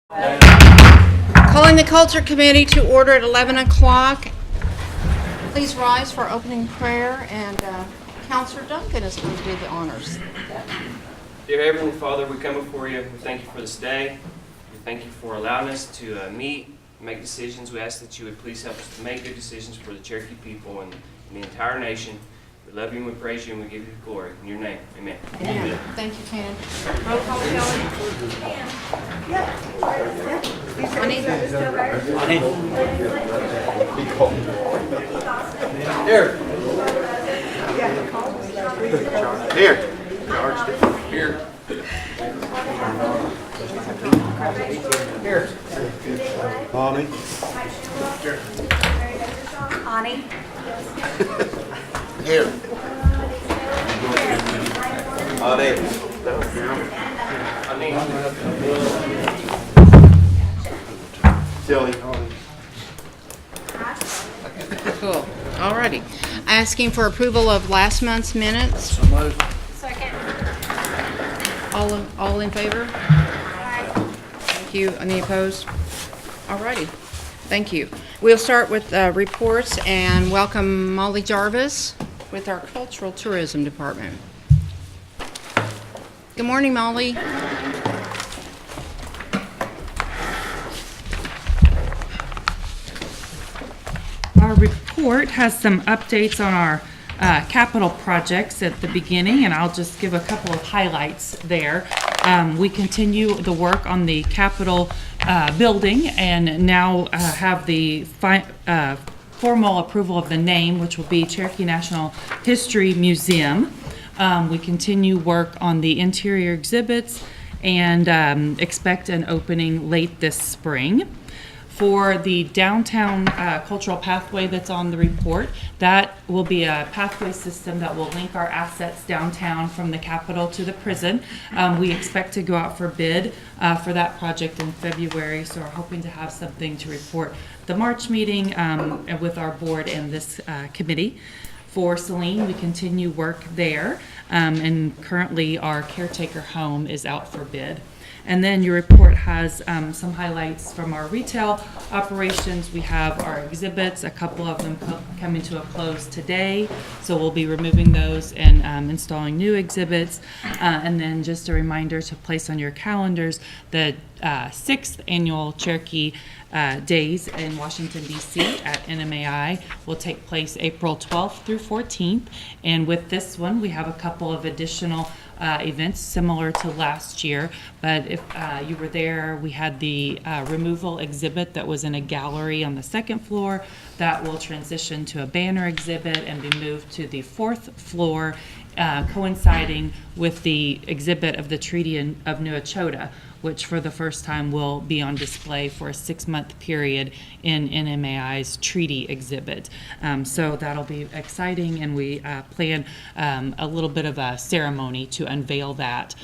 Calling the Culture Committee to order at 11 o'clock. Please rise for opening prayer, and Counselor Duncan is going to do the honors. Dear Heavenly Father, we come before you. We thank you for this day. We thank you for allowing us to meet, make decisions. We ask that you would please help us to make good decisions for the Cherokee people and the entire nation. We love you and we praise you and we give you the glory. In your name, amen. Amen. Thank you, Ken. Roll call, Kelly. Honey? Here. Here. Bonnie. Ani. Here. Tilly. Cool. Alrighty. Asking for approval of last month's minutes. Second. All in favor? Thank you. Any opposed? Alrighty. Thank you. We'll start with reports and welcome Molly Jarvis with our Cultural Tourism Department. Good morning, Molly. Our report has some updates on our capital projects at the beginning, and I'll just give a couple of highlights there. We continue the work on the Capitol building and now have the formal approval of the name, which will be Cherokee National History Museum. We continue work on the interior exhibits and expect an opening late this spring. For the downtown cultural pathway that's on the report, that will be a pathway system that will link our assets downtown from the Capitol to the prison. We expect to go out for bid for that project in February, so we're hoping to have something to report the March meeting with our board and this committee. For Celine, we continue work there, and currently our caretaker home is out for bid. And then your report has some highlights from our retail operations. We have our exhibits, a couple of them coming to a close today. So we'll be removing those and installing new exhibits. And then just a reminder to place on your calendars the 6th annual Cherokee Days in Washington, D.C. at NMAI will take place April 12th through 14th. And with this one, we have a couple of additional events similar to last year, but if you were there, we had the removal exhibit that was in a gallery on the second floor that will transition to a banner exhibit and be moved to the 4th floor, coinciding with the exhibit of the Treaty of New Echota, which for the first time will be on display for a 6-month period in NMAI's treaty exhibit. So that'll be exciting, and we plan a little bit of a ceremony to unveil that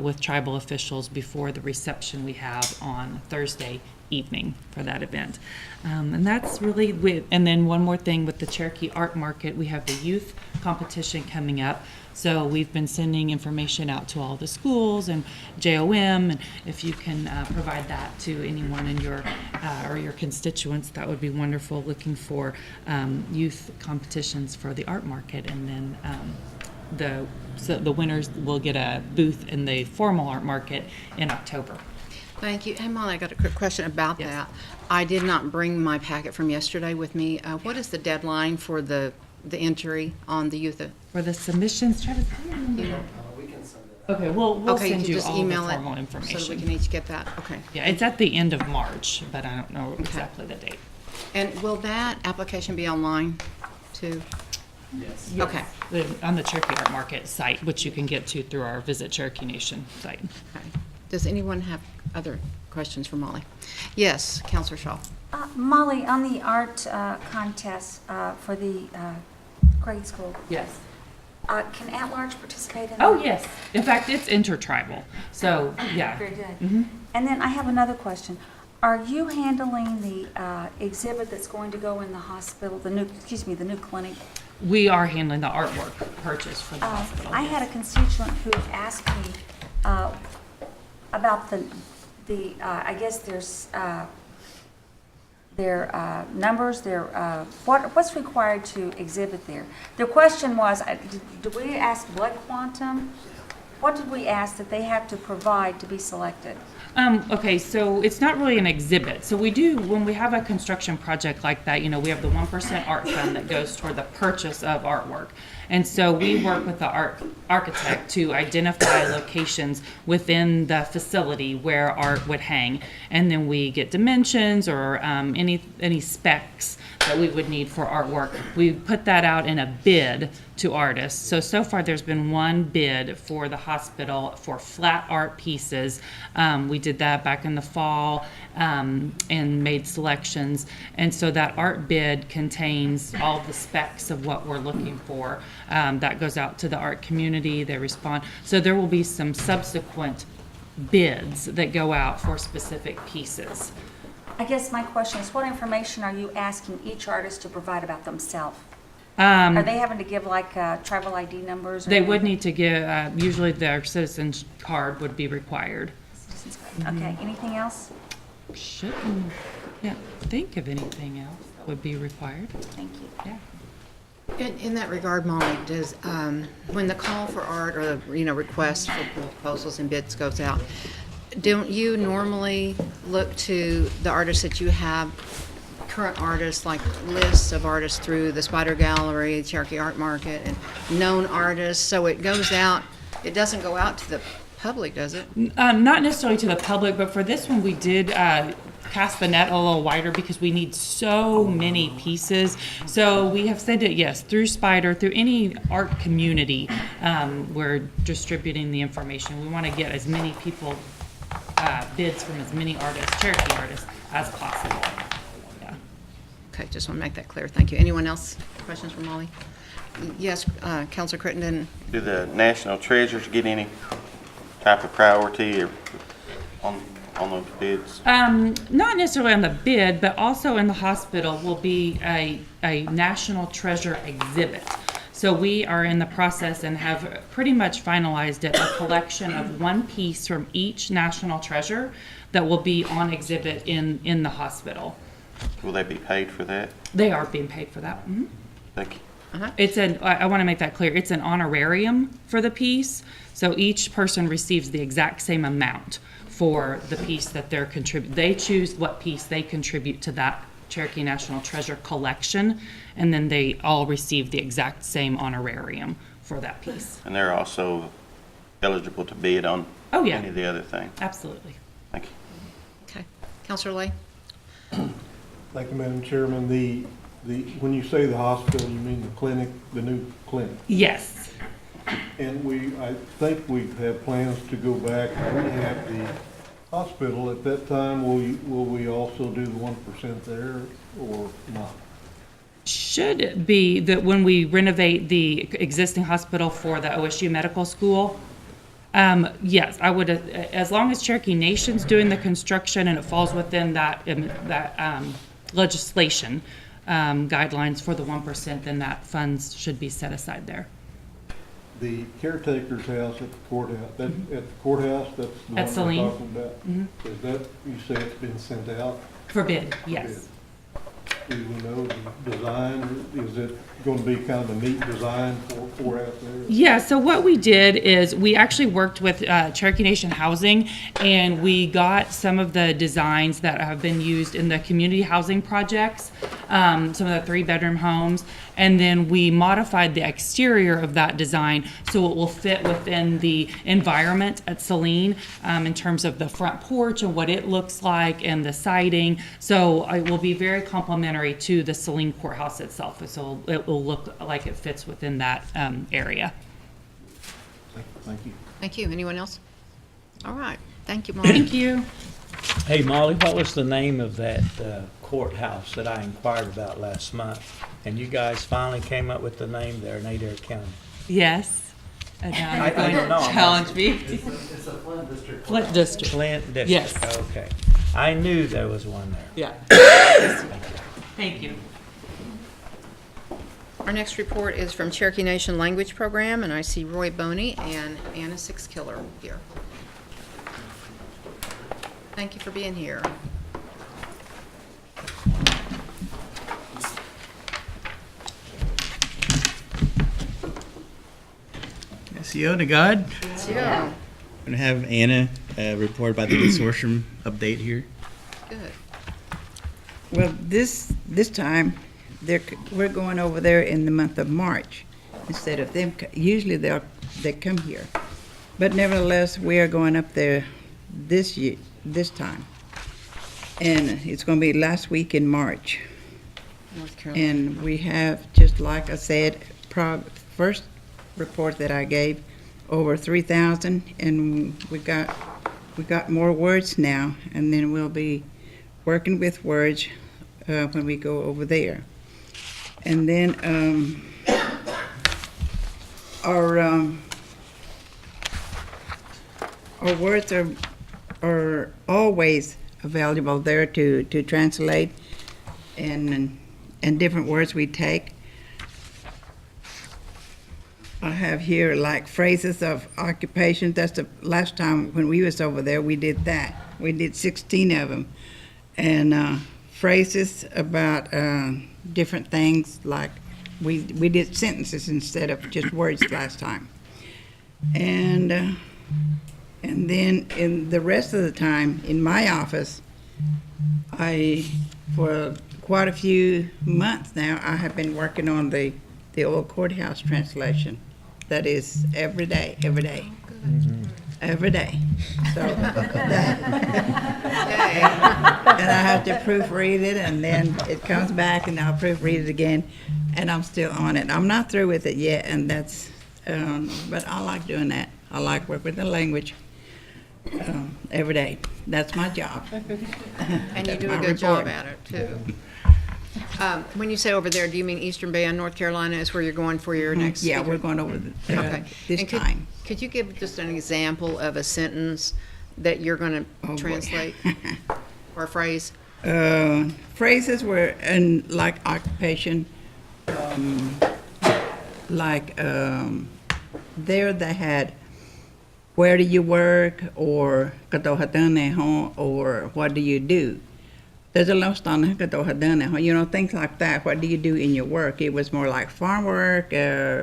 with tribal officials before the reception we have on Thursday evening for that event. And that's really, and then one more thing with the Cherokee Art Market, we have the youth competition coming up. So we've been sending information out to all the schools and JOM, and if you can provide that to anyone in your or your constituents, that would be wonderful. Looking for youth competitions for the art market, and then the winners will get a booth in the formal art market in October. Thank you. Hey, Molly, I got a quick question about that. I did not bring my packet from yesterday with me. What is the deadline for the entry on the youth? For the submissions, Travis, We can send it. okay, we'll Okay, send you just all the email formal it information. so that we can each get that. Okay. Yeah, it's at the end of March, but I don't know exactly the date. And will that application be online too? Yes. Okay. On the Cherokee Art Market site, which you can get to through our Visit Cherokee Nation site. Okay. Does anyone have other questions for Molly? Yes, Counselor Shaw. Molly, on the art contest for the grade school, Yes. can at-large participate in that? Oh, yes. In fact, it's intertribal. So, yeah. Very good. Mhm. And then I have another question. Are you handling the exhibit that's going to go in the hospital, the new clinic? We are handling the artwork purchase for the hospital. I had a constituent who asked me about I guess their numbers, what's required to exhibit there? The question was, did we ask blood quantum? What did we ask that they have to provide to be selected? Okay, so it's not really an exhibit. So we do, when we have a construction project like that, you know, we have the 1% art fund that goes toward the purchase of artwork. And so we work with the architect to identify locations within the facility where art would hang. And then we get dimensions or any specs that we would need for artwork. We put that out in a bid to artists. So far there's been one bid for the hospital for flat art pieces. We did that back in the fall and made selections. And so that art bid contains all the specs of what we're looking for. That goes out to the art community, they respond. So there will be some subsequent bids that go out for specific pieces. I guess my question is, what information are you asking each artist to provide about themselves? Um, Are they having to give like tribal ID numbers? Or They would need to give, usually their citizen's card would be required. Okay, anything else? Shouldn't, yeah, think of anything else that would be required. Thank you. Yeah. In that regard, Molly, does, when the call for art or the, request for proposals and bids goes out, don't you normally look to the artists that you have, current artists, like lists of artists through the Spider Gallery, Cherokee Art Market, and known artists, so it goes out, it doesn't go out to the public, does it? Not necessarily to the public, but for this one, we did cast the net a little wider because we need so many pieces. So we have sent it, yes, through Spider, through any art community. We're distributing the information. We want to get as many people bids from as many artists, Cherokee artists, as possible. Yeah. Okay, just want to make that clear. Thank you. Anyone else? Questions for Molly? Yes, Councilor Crittenden. Do the national treasures get any type of priority or on those bids? Not necessarily on the bid, but also in the hospital will be a national treasure exhibit. So we are in the process and have pretty much finalized it, a collection of one piece from each national treasure that will be on exhibit in the hospital. Will they be paid for that? They are being paid for that. Mhm. Thank you. I want to make that clear. It's an honorarium for the piece. So each person receives the exact same amount for the piece that they're contributing. They choose what piece they contribute to that Cherokee National Treasure collection, and then they all receive the exact same honorarium for that piece. And they're also eligible to bid on Oh, yeah. any of the other things? Absolutely. Thank you. Okay. Councilor Lay? Thank you, Madam Chairman. When you say the hospital, you mean the clinic, the new clinic? Yes. And I think we have plans to go back and rehab the hospital. At that time, will we also do the 1% there or not? Should it be that when we renovate the existing hospital for the OSU Medical School? Yes, I would, as long as Cherokee Nation's doing the construction and it falls within that legislation guidelines for the 1%, then that funds should be set aside there. The caretaker's house at the courthouse, at the courthouse, that's the one At we're Saline. talking about? Is that, you say it's been sent out? For bid, yes. Do we know the design? Is it going to be kind of a neat design for out there? Yeah, so what we did is we actually worked with Cherokee Nation Housing, and we got some of the designs that have been used in the community housing projects, some of the 3-bedroom homes, and then we modified the exterior of that design so it will fit within the environment at Saline in terms of the front porch and what it looks like and the siding. So it will be very complementary to the Saline courthouse itself. So it will look like it fits within that area. Thank you. Thank you. Anyone else? All right. Thank you, Molly. Thank you. Hey, Molly, what was the name of that courthouse that I inquired about last month? And you guys finally came up with the name there in Adair County. Yes. And now I you're going don't know. to challenge me. It's a Flint district. Flint District. Flint District. Yes. Okay. I knew there was one there. Yeah. Thank you. Our next report is from Cherokee Nation Language Program, and I see Roy Boney and Anna Sixkiller here. Thank you for being here. SEO to God. Yeah, I'm going to have Anna report about the consortium update here. good. Well, this time, we're going over there in the month of March instead of them. Usually they come here, but nevertheless, we are going up there this time, and it's going to be last week in March. North Carolina. And we have, just like I said, first report that I gave, over 3,000, and we got more words now, and then we'll be working with words when we go over there. And then our words are always available there to translate, and different words we take. I have here like phrases of occupation. That's the last time when we was over there, we did that. We did 16 of them. And phrases about different things, like we did sentences instead of just words last time. And then in the rest of the time in my office, for quite a few months now, I have been working on the old courthouse translation. That is every day. Every day. So, and I have to proofread it, and then it comes back, and I'll proofread it again, and I'm still on it. I'm not through with it yet, and that's, but I like doing that. I like working with the language every day. That's my job. And you That's do a my good job report. at it, too. When you say over there, do you mean Eastern Bay and North Carolina is where you're going for your next Yeah, speaker? we're going over Okay. this And time. Could you give just an example of a sentence that you're going Oh, to boy. translate? Or a phrase? Phrases were in like occupation, there they had, where do you work, or or what do you do? There's a lot of, you know, things like that. What do you do in your work? It was more like farm work,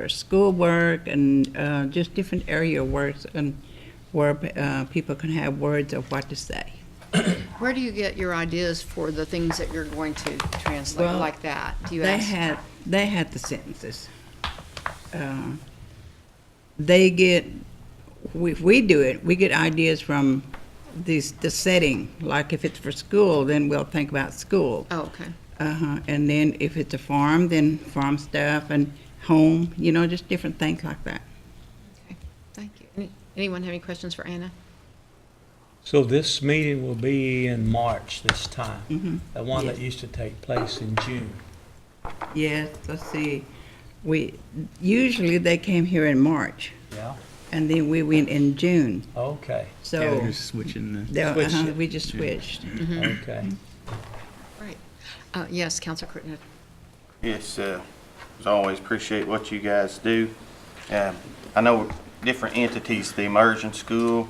school work, and just different area works, and where people can have words of what to say. Where do you get your ideas for the things that you're going to translate Well, like that? Do you They ask? had the sentences. They get, if we do it, we get ideas from the setting. Like if it's for school, then we'll think about school. Oh, okay. And then if it's a farm, then farm stuff, and home, you know, just different things like that. Okay, thank you. Anyone have any questions for Anna? So this meeting will be in March this time, the one that Yes. used to take place in June. Yes, let's see. Usually they came here in March, Yeah? and then we went in June. Okay, So Yeah, they're just switching the. Switched it. we just switched. okay. Right. Yes, Councilor Crittenden. Yes, as always, appreciate what you guys do. I know different entities, the immersion school,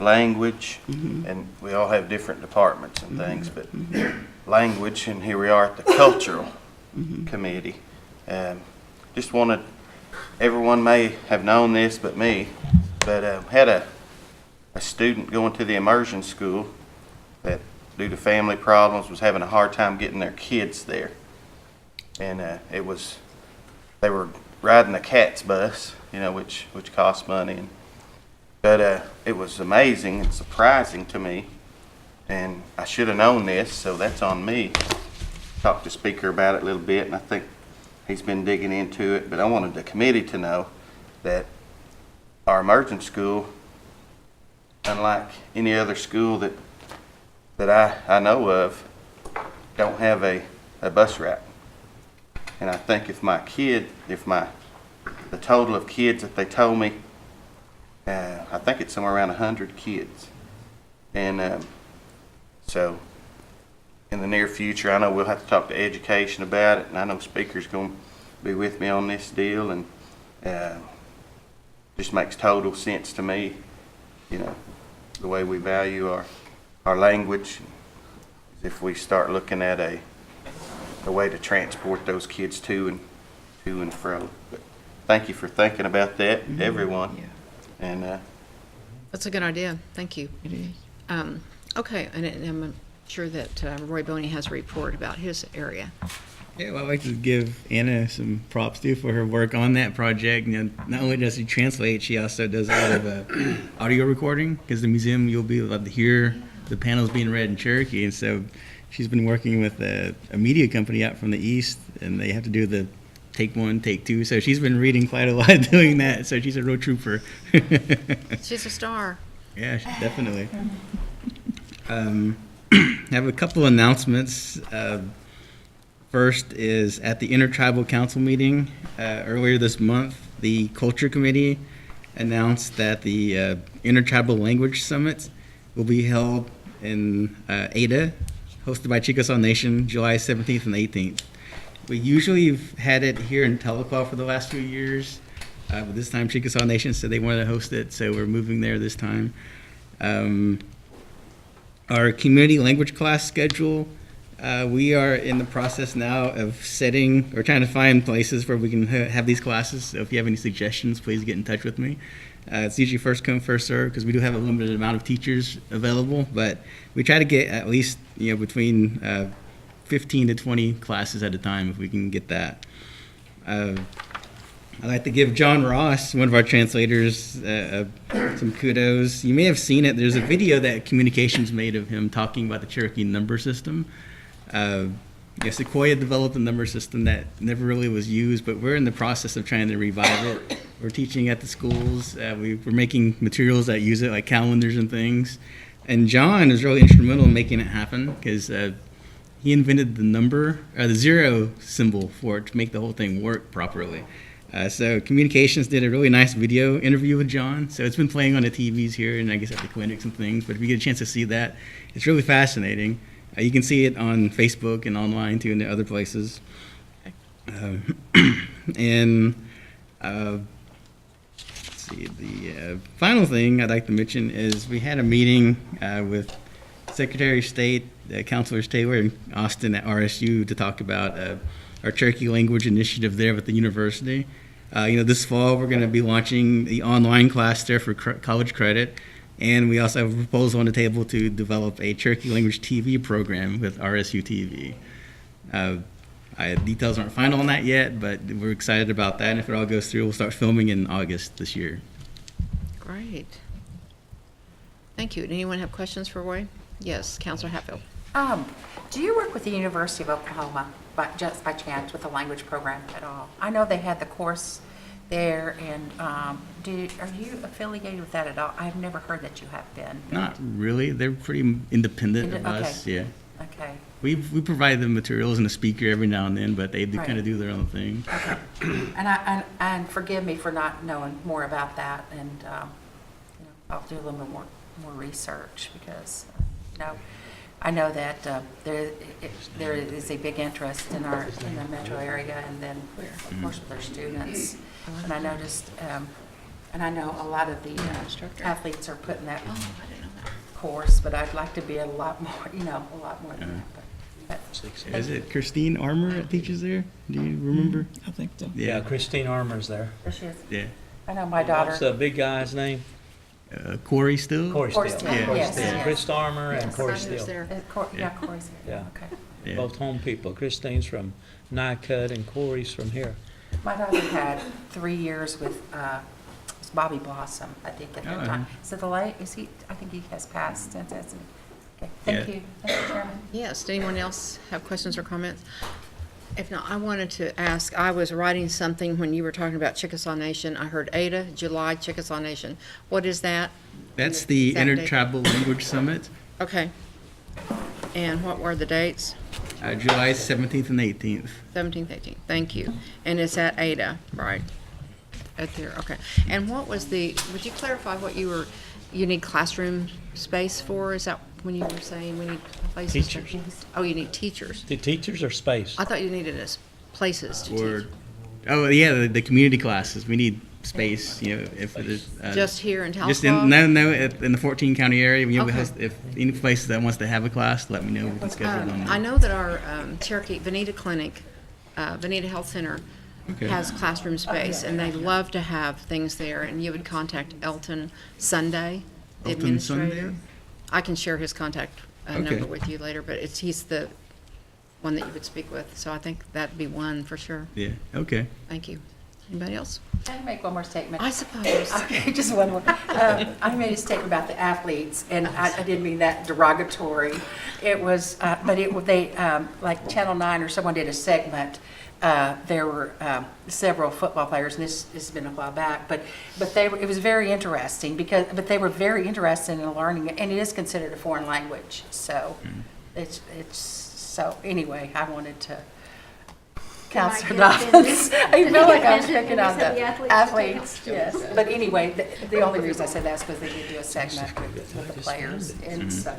language, and we all have different departments and things, but language, and here we are at the cultural committee. Just wanted, everyone may have known this but me, but had a student going to the immersion school that, due to family problems, was having a hard time getting their kids there. And they were riding a cat's bus, you know, which costs money. But it was amazing and surprising to me, and I should have known this, so that's on me. Talked to Speaker about it a little bit, and I think he's been digging into it, but I wanted the committee to know that our immersion school, unlike any other school that I know of, don't have a bus route. And I think if the total of kids that they told me, I think it's somewhere around 100 kids. And so in the near future, I know we'll have to talk to education about it, and I know Speaker's going to be with me on this deal, and just makes total sense to me, you know, the way we value our language, if we start looking at a way to transport those kids to and fro. But thank you for thinking about that, everyone. Yeah. And That's a good idea. Thank you. It is. Okay, and I'm sure that Roy Boney has a report about his area. Yeah, well, I'd like to give Anna some props too for her work on that project. You know, not only does she translate, she also does a lot of audio recording, because the museum, you'll be able to hear the panels being read in Cherokee. And so she's been working with a media company out from the east, and they have to do the take one, take two. So she's been reading quite a lot doing that. So she's a real trooper. She's a star. Yeah, definitely. I have a couple announcements. First is at the Intertribal Council meeting earlier this month, the Culture Committee announced that the Intertribal Language Summit will be held in Ada, hosted by Chickasaw Nation, July 17th and 18th. We usually have had it here in Tahlequah for the last few years, but this time Chickasaw Nation said they wanted to host it, so we're moving there this time. Our community language class schedule, we are in the process now of setting, or trying to find places where we can have these classes. So if you have any suggestions, please get in touch with me. It's usually first come, first serve, because we do have a limited amount of teachers available, but we try to get at least, between 15 to 20 classes at a time if we can get that. I'd like to give John Ross, one of our translators, some kudos. You may have seen it. There's a video that Communications made of him talking about the Cherokee number system. Sequoia developed a number system that never really was used, but we're in the process of trying to revive it. We're teaching at the schools. We're making materials that use it, like calendars and things. And John is really instrumental in making it happen, because he invented the zero symbol for it to make the whole thing work properly. So Communications did a really nice video interview with John. So it's been playing on the TVs here and I guess at the clinics and things. But if you get a chance to see that, it's really fascinating. You can see it on Facebook and online too, and the other places. Let's see. The final thing I'd like to mention is we had a meeting with Secretary of State, Councilors Taylor and Austin at RSU to talk about our Cherokee language initiative there at the university. This fall we're going to be launching the online class there for college credit, and we also have a proposal on the table to develop a Cherokee language TV program with RSU TV. Details aren't final on that yet, but we're excited about that, and if it all goes through, we'll start filming in August this year. Great. Thank you. Anyone have questions for Roy? Yes, Councilor Hatfield. Do you work with the University of Oklahoma, just by chance, with the language program at all? I know they had the course there, and are you affiliated with that at all? I've never heard that you have been. Not really. They're pretty independent of us. Yeah. Okay. We provide them materials and a speaker every now and then, but they Right. kind of do their own thing. Okay. And forgive me for not knowing more about that, and I'll do a little bit more research, because I know that there is a big interest in the metro area, and then of course with our students. And I noticed, and I know a lot of the athletes are putting that course, but I'd like to be a lot more, a lot more than that. But Is it Christine Armour that teaches there? Do you remember? I think so. Yeah, Christine Armour's there. there she is. Yeah. I know my daughter. What's the big guy's name? Corey Still? Corey Corey Steele. Steele, Corey yes, Steele. yes. Chris Armour and Yes. Corey Somebody was Steele. there. Yeah, Corey's here. Yeah. Okay. Yeah. Both home people. Christine's from Nycut and Corey's from here. My daughter had 3 years with Bobby Blossom, I think, at that Oh, time. So the late, I think he has passed since, hasn't he? Okay, thank Yeah. you. Thank you, Chairman. Yes, did anyone else have questions or comments? If not, I wanted to ask, I was writing something when you were talking about Chickasaw Nation. I heard Ada, July, Chickasaw Nation. What is that? That's the Exact date. Intertribal Language Summit, Okay. And what were the dates? July 17th and 18th. 17th, 18th. Thank you. And it's at Ada, right? At there, okay. And what was would you clarify what you need classroom space for? Is that when you were saying we need places? Teachers. Oh, you need teachers. The teachers or space? I thought you needed places to Or teach. Oh, yeah, the community classes. We need space, if there's. Just here in Just Talsville? in the 14 county area. Okay. If any place that wants to have a class, let me know. We can schedule them. I know that our Cherokee Veneta Clinic, Veneta Health Center, Okay. has classroom space, and they love to have things there, and you would contact Elton Sunday, the Elton administrator. Sunday? I can share his contact number Okay. with you later, but he's the one that you would speak with, so I think that'd be one for sure. Yeah. Okay. Thank you. Anybody else? Can I make one more statement? I suppose. Okay, just one more. I made a statement about the athletes, and I didn't mean that derogatory. It was, like Channel 9 or someone did a segment. There were several football players, and this has been a while back, but it was very interesting but they were very interested in learning it, and it is considered a foreign language. So so anyway, I wanted to. Counselor Dobbins. I feel like I was picking on the athletes, yes. But anyway, the only reason I said that is because they did do a segment with the players, and so,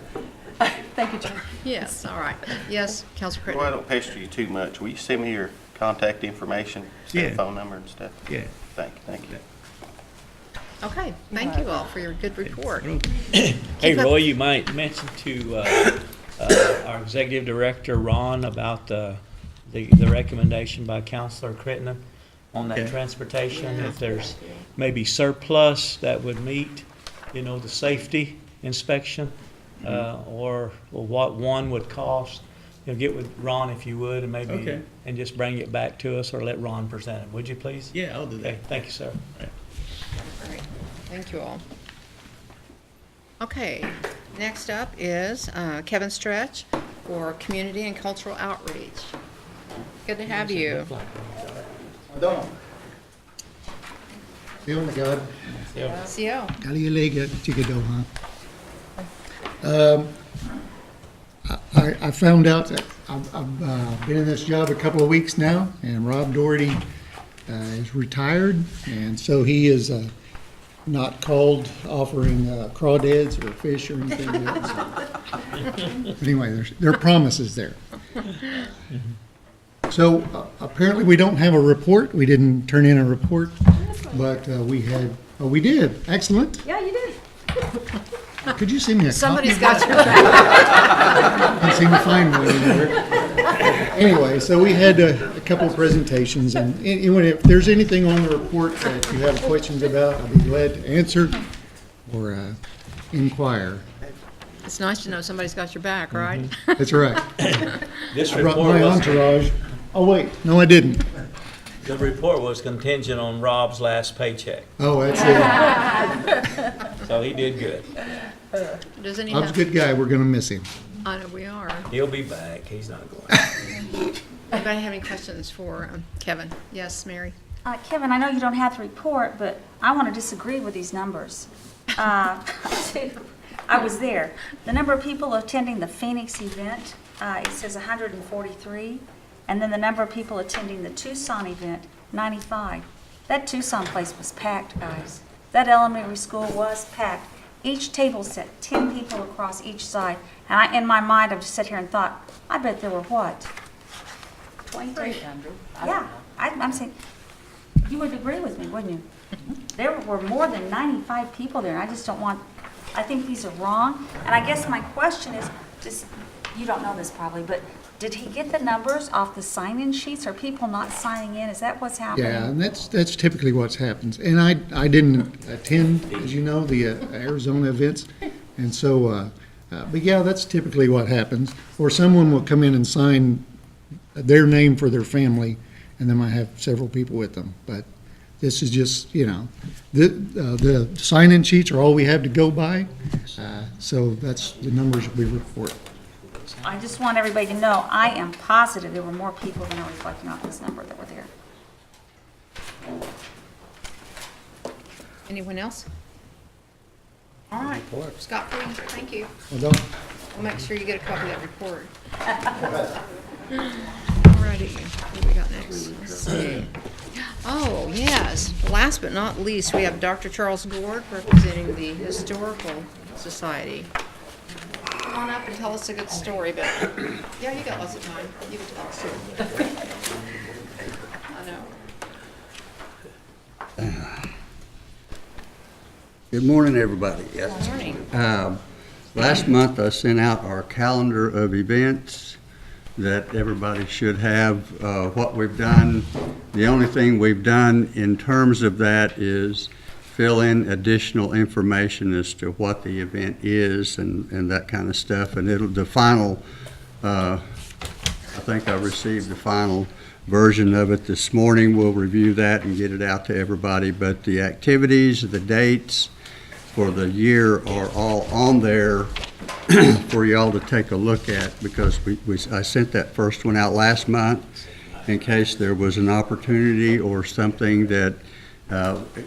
thank you, John. Yes, all right. Yes, Counselor Well, I Critton. don't pester you too much. Will you send me your contact information, cell Yeah. phone number and stuff? Yeah. Thank you. Okay, thank you all for your good report. Hey, Keep up- Roy, you might mention to our executive director, Ron, about the recommendation by Counselor Crittenden on that Okay. transportation. If there's maybe surplus that would meet, the safety inspection, or what one would cost. Get with Ron if you would, and maybe, Okay. and just bring it back to us, or let Ron present it. Would you please? Yeah, I'll do that. Okay, thank you, sir. Great. Thank you all. Okay, next up is Kevin Stretch for Community and Cultural Outreach. Good to have you. Don't. Feeling good. CO. Kalilega Chigadoha. I found out that I've been in this job a couple of weeks now, and Rob Doherty is retired, and so he is not called offering crawdads or fish or anything else. But anyway, there are promises there. So apparently we don't have a report. We didn't turn in a report, but we did. Excellent. Yeah, you did. Could you send me a copy? Somebody's got your back. Can't seem to find one anywhere. Anyway, so we had a couple of presentations, and if there's anything on the report that you have questions about, I'll be glad to answer or inquire. It's nice to know somebody's got your back, right? That's right. This I brought report my was, entourage. Oh, wait, no, I didn't. the report was contingent on Rob's last paycheck, Oh, that's it. so he did good. Does any Bob's a good guy. We're gonna miss him. I know we are. He'll be back. He's not going. Anybody have any questions for Kevin? Yes, Mary? Kevin, I know you don't have the report, but I want to disagree with these numbers. I was there. The number of people attending the Phoenix event, it says 143, and then the number of people attending the Tucson event, 95. That Tucson place was packed, guys. That elementary school was packed. Each table sat 10 people across each side, and in my mind, I've just sat here and thought, I bet there were what? 2,300. Yeah, I'm saying, you would agree with me, wouldn't you? There were more than 95 people there, and I just don't want, I think these are wrong. And I guess my question is, just, you don't know this probably, but did he get the numbers off the sign-in sheets? Are people not signing in? Is that what's happening? Yeah, and that's typically what happens. And I didn't attend, as you know, the Arizona events, and so, but yeah, that's typically what happens. Or someone will come in and sign their name for their family, and then might have several people with them. But this is just, the sign-in sheets are all we have to go by, so that's the numbers we report. I just want everybody to know, I am positive there were more people than are reflecting off this number that were there. Anyone else? All right. Scott, please, thank you. Well, don't. We'll make sure you get a copy of that report. Alrighty, what do we got next? Let's see. Oh, yes. Last but not least, we have Dr. Charles Gord representing the Historical Society. Come on up and tell us a good story, but, yeah, you got lots of time. You can tell us. I know. Good morning, everybody. Good morning. Last month, I sent out our calendar of events that everybody should have, what we've done. The only thing we've done in terms of that is fill in additional information as to what the event is and that kind of stuff. And the final, I think I received the final version of it this morning. We'll review that and get it out to everybody. But the activities, the dates for the year are all on there for y'all to take a look at, because I sent that first one out last month in case there was an opportunity or something that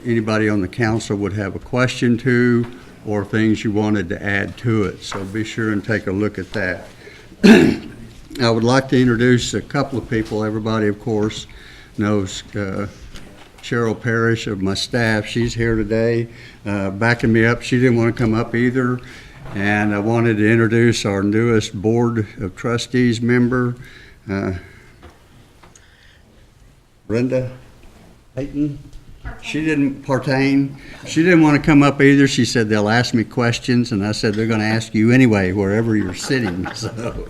anybody on the council would have a question to, or things you wanted to add to it. So be sure and take a look at that. I would like to introduce a couple of people. Everybody, of course, knows Cheryl Parrish of my staff. She's here today backing me up. She didn't want to come up either. And I wanted to introduce our newest Board of Trustees member, Brenda Payton. She didn't pertain. She didn't want to come up either. She said they'll ask me questions, and I said they're going to ask you anyway, wherever you're sitting. So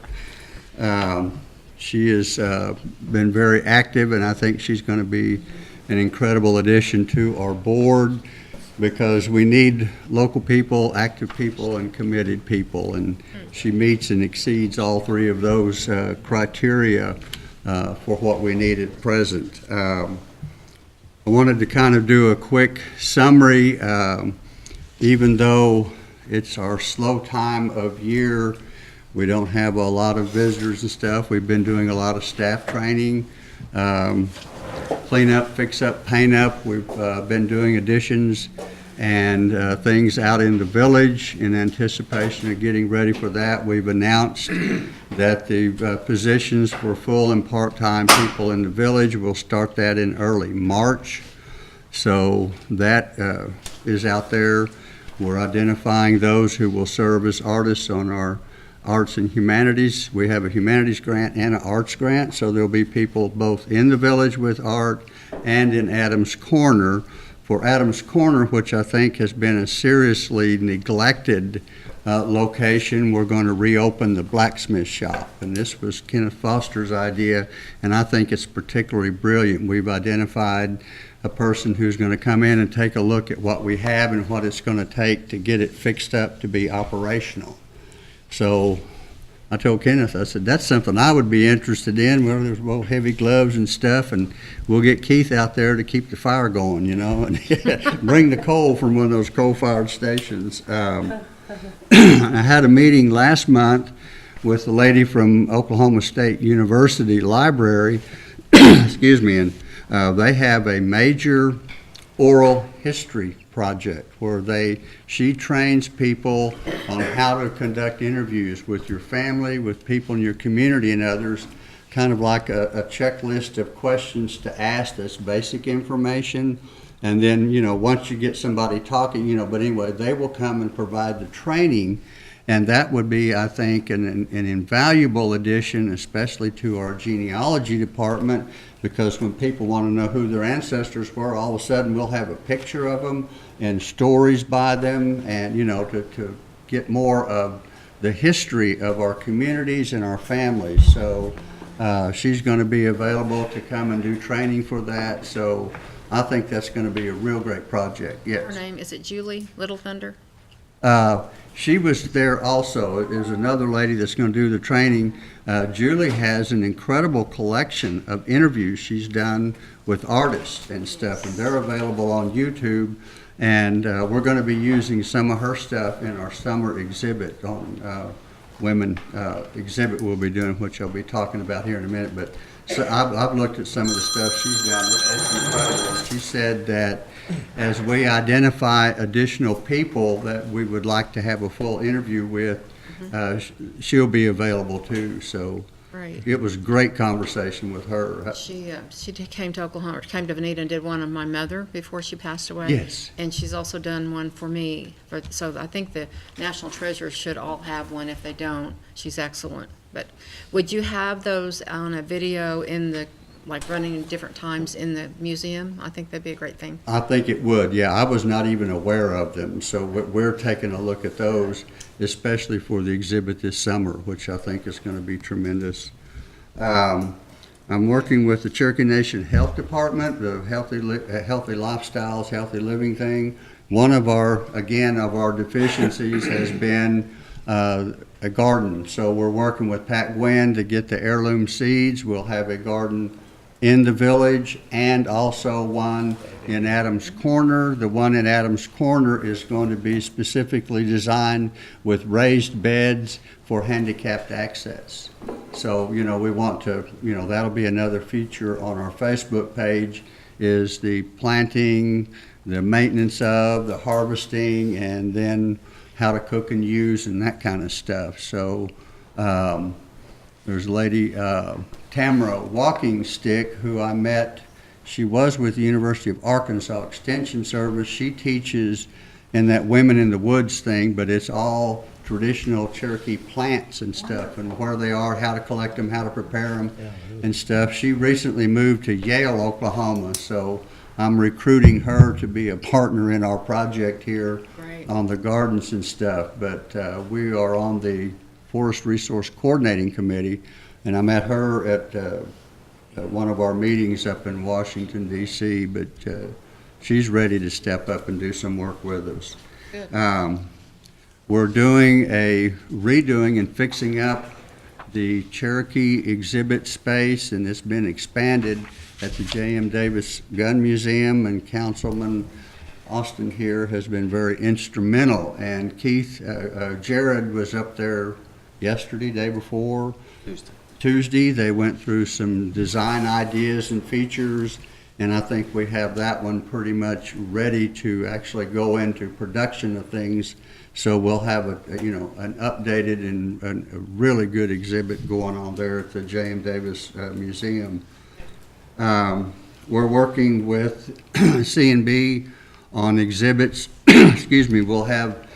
she has been very active, and I think she's going to be an incredible addition to our board, because we need local people, active people, and committed people, and she meets and exceeds all three of those criteria for what we need at present. I wanted to kind of do a quick summary. Even though it's our slow time of year, we don't have a lot of visitors and stuff. We've been doing a lot of staff training, clean up, fix up, paint up. We've been doing additions and things out in the village in anticipation of getting ready for that. We've announced that the positions for full and part-time people in the village, will start that in early March. So that is out there. We're identifying those who will serve as artists on our arts and humanities. We have a humanities grant and an arts grant, so there'll be people both in the village with art and in Adams Corner. For Adams Corner, which I think has been a seriously neglected location, we're going to reopen the blacksmith shop. And this was Kenneth Foster's idea, and I think it's particularly brilliant. We've identified a person who's going to come in and take a look at what we have and what it's going to take to get it fixed up to be operational. So I told Kenneth, I said, that's something I would be interested in. Well, there's real heavy gloves and stuff, and we'll get Keith out there to keep the fire going, you know, and bring the coal from one of those coal-fired stations. I had a meeting last month with a lady from Oklahoma State University Library, excuse me, and they have a major oral history project where she trains people on how to conduct interviews with your family, with people in your community and others, kind of like a checklist of questions to ask that's basic information. And then, you know, once you get somebody talking, you know, but anyway, they will come and provide the training. And that would be, I think, an invaluable addition, especially to our genealogy department, because when people want to know who their ancestors were, all of a sudden we'll have a picture of them and stories by them, and, you know, to get more of the history of our communities and our families. So she's going to be available to come and do training for that. So I think that's going to be a real great project. Yes. Her name, is it Julie Little Thunder? She was there also. There's another lady that's going to do the training. Julie has an incredible collection of interviews she's done with artists and stuff, and they're available on YouTube. And we're going to be using some of her stuff in our summer exhibit on women exhibit we'll be doing, which I'll be talking about here in a minute. But so I've looked at some of the stuff she's done. It's incredible. She said that as we identify additional people that we would like to have a full interview with, she'll be available too. So Right. it was a great conversation with her. She came to Oklahoma, came to Veneta and did one on my mother before she passed away. Yes. And she's also done one for me. So I think the National Treasures should all have one. If they don't, she's excellent. But would you have those on a video in the like running different times in the museum? I think that'd be a great thing. I think it would, yeah. I was not even aware of them, so we're taking a look at those, especially for the exhibit this summer, which I think is going to be tremendous. I'm working with the Cherokee Nation Health Department, the healthy lifestyles, healthy living thing. One of our deficiencies has been a garden. So we're working with Pat Gwynn to get the heirloom seeds. We'll have a garden in the village and also one in Adams Corner. The one in Adams Corner is going to be specifically designed with raised beds for handicapped access. So, we want to, that'll be another feature on our Facebook page, is the planting, the maintenance of, the harvesting, and then how to cook and use and that kind of stuff. So there's a lady, Tamara Walking Stick, who I met. She was with the University of Arkansas Extension Service. She teaches in that Women in the Woods thing, but it's all traditional Cherokee plants and stuff, and where they are, how to collect them, how to prepare them and stuff. She recently moved to Yale, Oklahoma, so I'm recruiting her to be a partner in our project here on the gardens and stuff. But we are on the Forest Resource Coordinating Committee, and I met her at one of our meetings up in Washington, D.C., but she's ready to step up and do some work with us. Good. We're redoing and fixing up the Cherokee exhibit space, and it's been expanded at the J.M. Davis Gun Museum, and Councilman Austin here has been very instrumental. And Keith, Jared was up there yesterday, day before. Tuesday. They went through some design ideas and features, and I think we have that one pretty much ready to actually go into production of things. So we'll have an updated and a really good exhibit going on there at the J.M. Davis Museum. We're working with C&B on exhibits. Excuse me. We'll have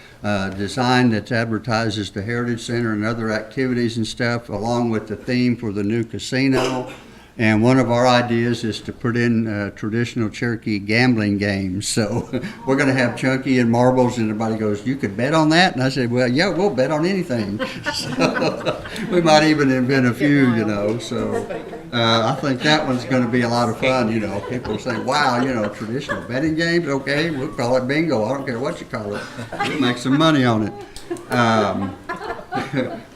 design that advertises the Heritage Center and other activities and stuff, along with the theme for the new casino. And one of our ideas is to put in traditional Cherokee gambling games. So we're going to have chunky and marbles, and everybody goes, "You could bet on that?" And I said, "Well, yeah, we'll bet on anything." So we might even invent a few, So I think that one's going to be a lot of fun. People say, "Wow, traditional betting games. Okay, we'll call it bingo. I don't care what you call it. We'll make some money on it."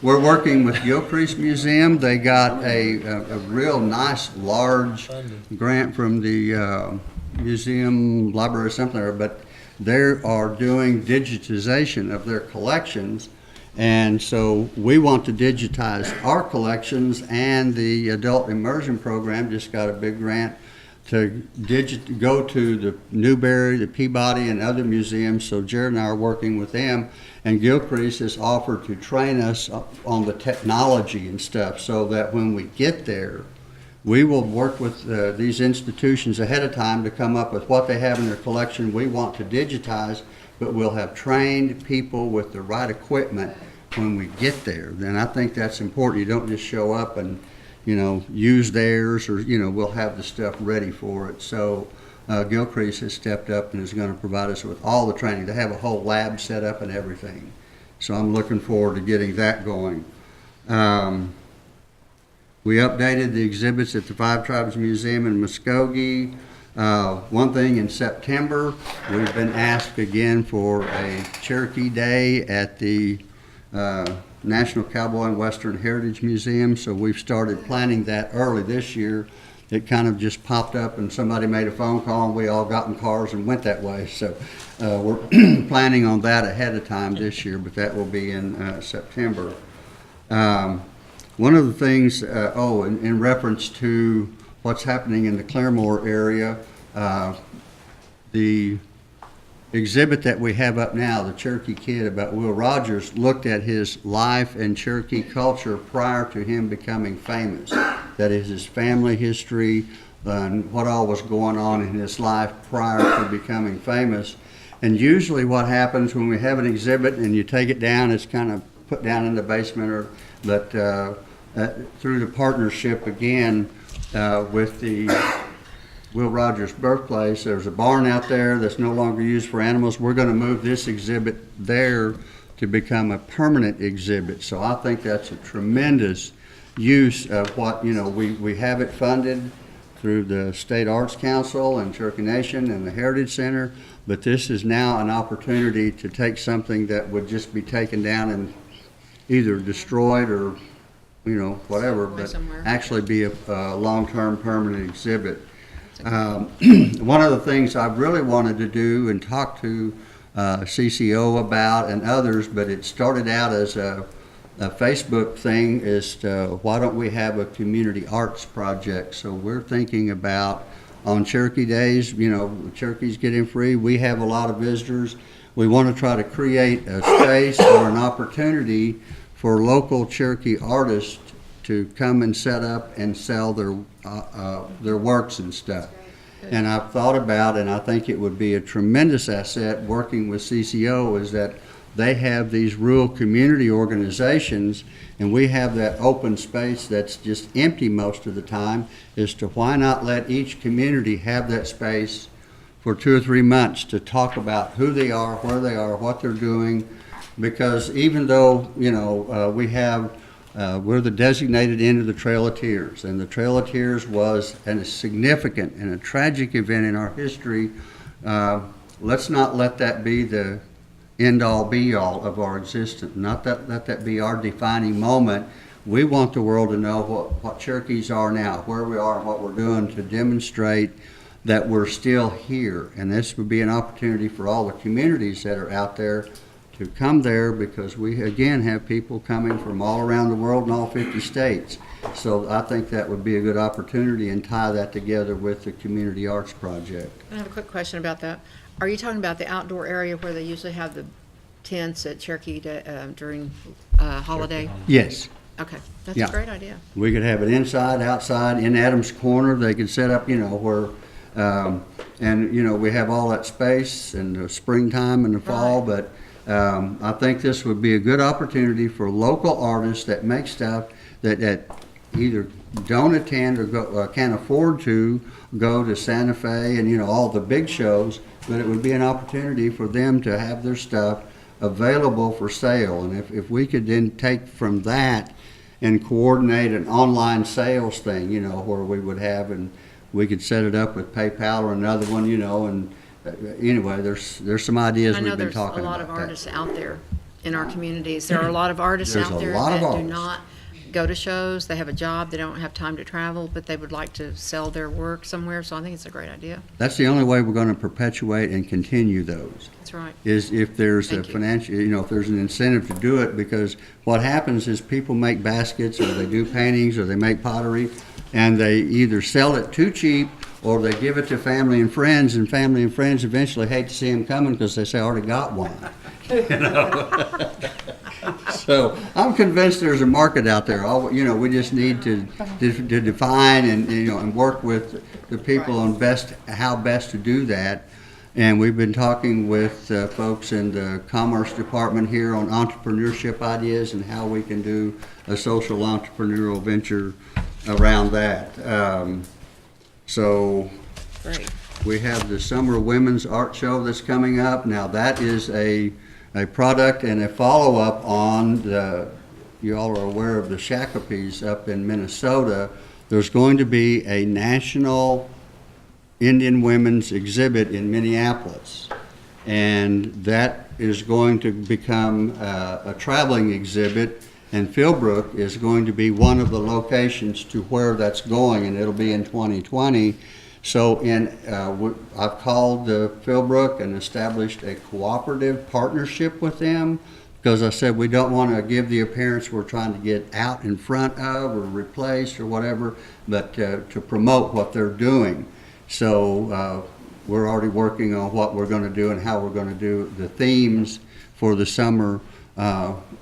We're working with Gilcrease Museum. They got a real nice large grant from the museum library or something, but they are doing digitization of their collections, and so we want to digitize our collections, and the adult immersion program just got a big grant to go to the Newberry, the Peabody, and other museums. So Jared and I are working with them, and Gilcrease has offered to train us on the technology and stuff, so that when we get there, we will work with these institutions ahead of time to come up with what they have in their collection we want to digitize, but we'll have trained people with the right equipment when we get there. Then I think that's important. You don't just show up and use theirs, or, we'll have the stuff ready for it. So Gilcrease has stepped up and is going to provide us with all the training. They have a whole lab set up and everything. So I'm looking forward to getting that going. We updated the exhibits at the Five Tribes Museum in Muskogee. One thing, in September, we've been asked again for a Cherokee Day at the National Cowboy and Western Heritage Museum, so we've started planning that early this year. It kind of just popped up and somebody made a phone call and we all got in cars and went that way. So we're planning on that ahead of time this year, but that will be in September. One of the things, in reference to what's happening in the Claremore area, the exhibit that we have up now, the Cherokee Kid, about Will Rogers, looked at his life and Cherokee culture prior to him becoming famous. That is, his family history and what all was going on in his life prior to becoming famous. And usually what happens when we have an exhibit and you take it down, it's kind of put down in the basement, but through the partnership again, with the Will Rogers birthplace. There's a barn out there that's no longer used for animals. We're going to move this exhibit there to become a permanent exhibit. So I think that's a tremendous use of what, we have it funded through the State Arts Council and Cherokee Nation and the Heritage Center, but this is now an opportunity to take something that would just be taken down and either destroyed or, whatever, but somewhere. actually be a long-term permanent exhibit. One of the things I really wanted to do and talk to CCO about and others, but it started out as a Facebook thing, is why don't we have a community arts project? So we're thinking about on Cherokee Days, Cherokees get in free. We have a lot of visitors. We want to try to create a space or an opportunity for local Cherokee artists to come and set up and sell their works and stuff. And I've thought about, and I think it would be a tremendous asset working with CCO, is that they have these rural community organizations, and we have that open space that's just empty most of the time, as to why not let each community have that space for 2 or 3 months to talk about who they are, where they are, what they're doing. Because even though, we're the designated end of the Trail of Tears, and the Trail of Tears was a significant and a tragic event in our history. Let's not let that be the end-all, be-all of our existence. Not that let that be our defining moment. We want the world to know what Cherokees are now, where we are, and what we're doing to demonstrate that we're still here. And this would be an opportunity for all the communities that are out there to come there, because we, again, have people coming from all around the world in all 50 states. So I think that would be a good opportunity, and tie that together with the Community Arts Project. I have a quick question about that. Are you talking about the outdoor area where they usually have the tents at Cherokee during holiday? Yes. Okay, that's Yeah. a great idea. We could have it inside, outside, in Adams Corner. They could set up, where, we have all that space in the springtime and the fall. Right. But I think this would be a good opportunity for local artists that make stuff that either don't attend or can't afford to go to Santa Fe and, all the big shows. But it would be an opportunity for them to have their stuff available for sale. And if we could then take from that and coordinate an online sales thing, where we would have, and we could set it up with PayPal or another one, and anyway, there's some ideas I know we've been there's talking a about. lot of that. artists out there in our communities. There are a lot of artists There's out a there lot of that do artists. not go to shows. They have a job, they don't have time to travel, but they would like to sell their work somewhere, so I think it's a great idea. That's the only way we're going to perpetuate and continue those. That's right. Is if there's a Thank you. financial, if there's an incentive to do it, because what happens is people make baskets, or they do paintings, or they make pottery, and they either sell it too cheap, or they give it to family and friends, and family and friends eventually hate to see them coming because they say, I already got one. So I'm convinced there's a market out there. We just need to define and work with the people on how best to do that. And we've been talking with folks in the Commerce Department here on entrepreneurship ideas and how we can do a social entrepreneurial venture around that. So Great. we have the Summer Women's Art Show that's coming up. Now that is a product and a follow-up on you all are aware of the Shakopees up in Minnesota. There's going to be a national Indian women's exhibit in Minneapolis. And that is going to become a traveling exhibit, and Philbrook is going to be one of the locations to where that's going, and it'll be in 2020. So I've called Philbrook and established a cooperative partnership with them, because I said we don't want to give the appearance we're trying to get out in front of or replace or whatever, but to promote what they're doing. So we're already working on what we're going to do and how we're going to do the themes for the summer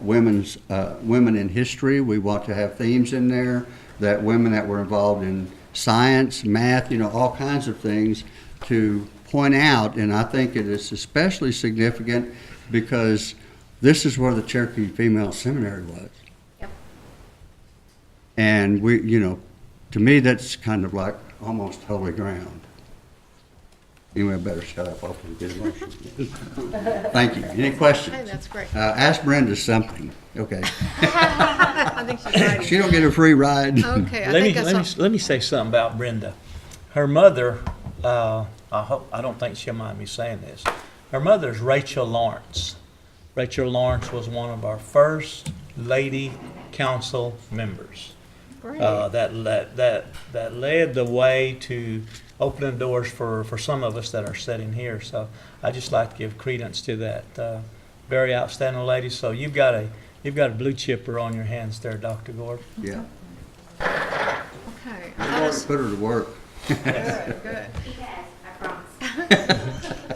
women in history. We want to have themes in there that women that were involved in science, math, all kinds of things to point out. And I think it is especially significant because this is where the Cherokee Female Seminary was. Yep. And to me, that's kind of like almost holy ground. Anyway, I better shut up, I'll get emotional. Thank you. Any questions? Hey, that's great. Ask Brenda something, okay? I think she's ready. She don't get a free ride. Okay, I Let think me, that's all. let me say something about Brenda. Her mother, I don't think she'll mind me saying this. Her mother's Rachel Lawrence. Rachel Lawrence was one of our first lady council members. That led the way to opening doors for some of us that are sitting here. So I just like to give credence to that very outstanding lady. So you've got a blue chipper on your hands there, Dr. Gord. Yeah. Okay. I've already put her to work. Good.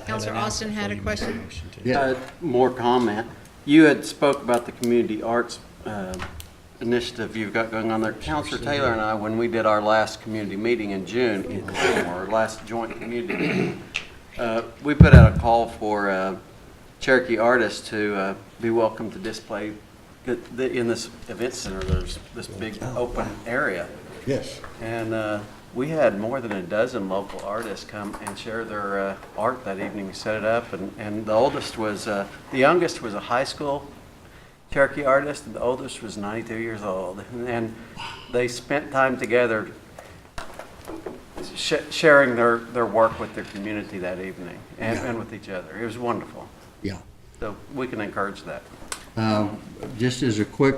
Counselor Austin had a question. Yeah. More comment. You had spoke about the community arts initiative you've got going on there. Counselor Taylor and I, when we did our last community meeting in June, or our last joint community meeting, we put out a call for Cherokee artists to be welcome to display in this event center. There's this big open area. Yes. And we had more than a dozen local artists come and share their art that evening, set it up, and the oldest was, the youngest was a high school Cherokee artist, and the oldest was 92 years old. And they spent time together sharing their work with their community that evening and with each other. It was wonderful. Yeah. So we can encourage that. Just as a quick,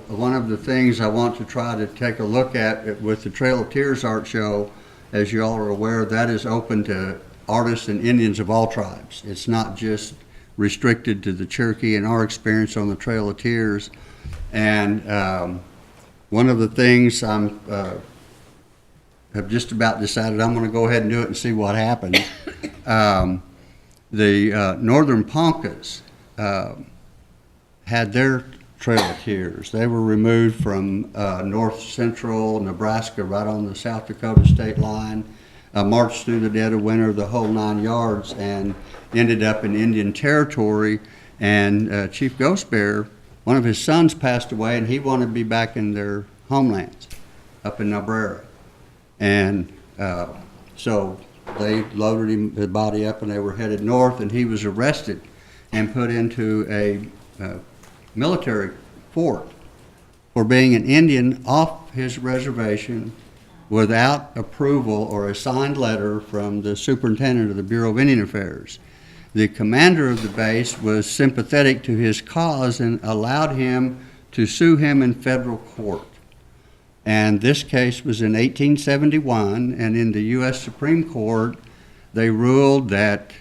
one of the things I want to try to take a look at with the Trail of Tears art show, as you all are aware, that is open to artists and Indians of all tribes. It's not just restricted to the Cherokee and our experience on the Trail of Tears. And one of the things have just about decided I'm going to go ahead and do it and see what happens. The Northern Poncas had their Trail of Tears. They were removed from north central Nebraska, right on the South Dakota state line, marched through the dead of winter, the whole 9 yards, and ended up in Indian Territory. And Chief Ghost Bear, one of his sons passed away, and he wanted to be back in their homelands up in Niobrara. And so they loaded his body up, and they were headed north, and he was arrested and put into a military fort for being an Indian off his reservation without approval or a signed letter from the superintendent of the Bureau of Indian Affairs. The commander of the base was sympathetic to his cause and allowed him to sue him in federal court. And this case was in 1871, and in the U.S. Supreme Court, they ruled that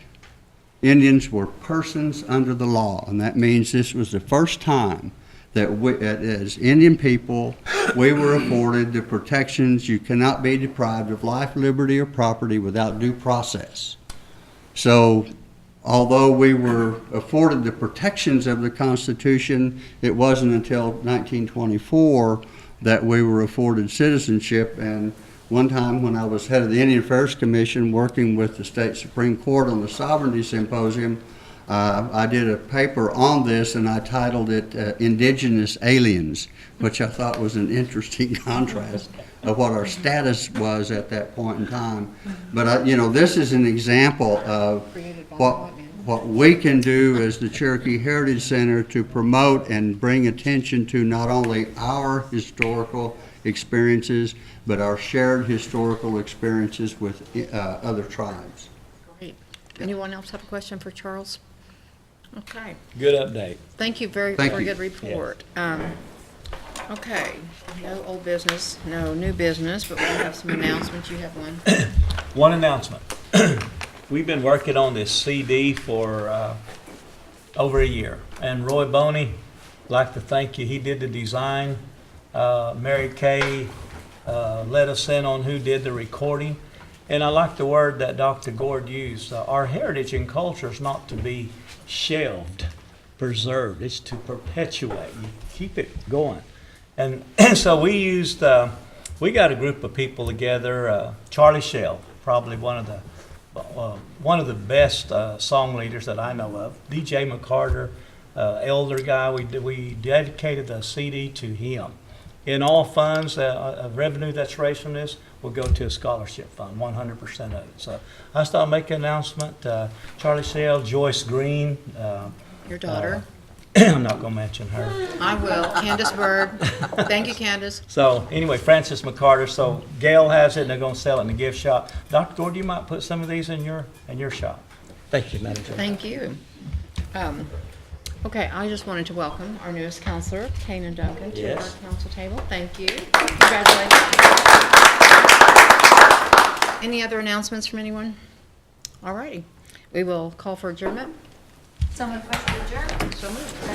Indians were persons under the law, and that means this was the first time that we, as Indian people, we were afforded the protections. You cannot be deprived of life, liberty, or property without due process. So, although we were afforded the protections of the Constitution, it wasn't until 1924 that we were afforded citizenship. And one time when I was head of the Indian Affairs Commission working with the state Supreme Court on the Sovereignty Symposium, I did a paper on this, and I titled it Indigenous Aliens, which I thought was an interesting contrast of what our status was at that point in time. But, this is an example of what we can do as the Cherokee Heritage Center to promote and bring attention to not only our historical experiences, but our shared historical experiences with other tribes. Great. Anyone else have a question for Charles? Okay. Good update. Thank you, very good report. Okay, no old business, no new business, but we have some announcements. You have one. One announcement. We've been working on this CD for over a year, and Roy Boney, I'd like to thank you. He did the design. Mary Kay let us in on who did the recording, and I like the word that Dr. Gord used. Our heritage and culture is not to be shelved, preserved. It's to perpetuate. You keep it going. And so we used, we got a group of people together. Charlie Shell, probably one of the best song leaders that I know of. DJ McCarter, elder guy. We dedicated the CD to him. in all funds, of revenue that's raised from this will go to a scholarship fund, 100% of it. So I just thought I'd make an announcement. Charlie Sale, Joyce Green. Your daughter. I'm not going to mention her. I will. Candace Bird. Thank you, Candace. So anyway, Francis McCarter. So Gail has it, and they're going to sell it in the gift shop. Dr. Gordon, you might put some of these in your shop. Thank you, Madam Chair. Thank you. Okay, I just wanted to welcome our newest counselor, Kanan Duncan, to Yes. our council table. Thank you. Congratulations. Any other announcements from anyone? All righty. We will call for adjournment. Someone request to adjourn? So moved.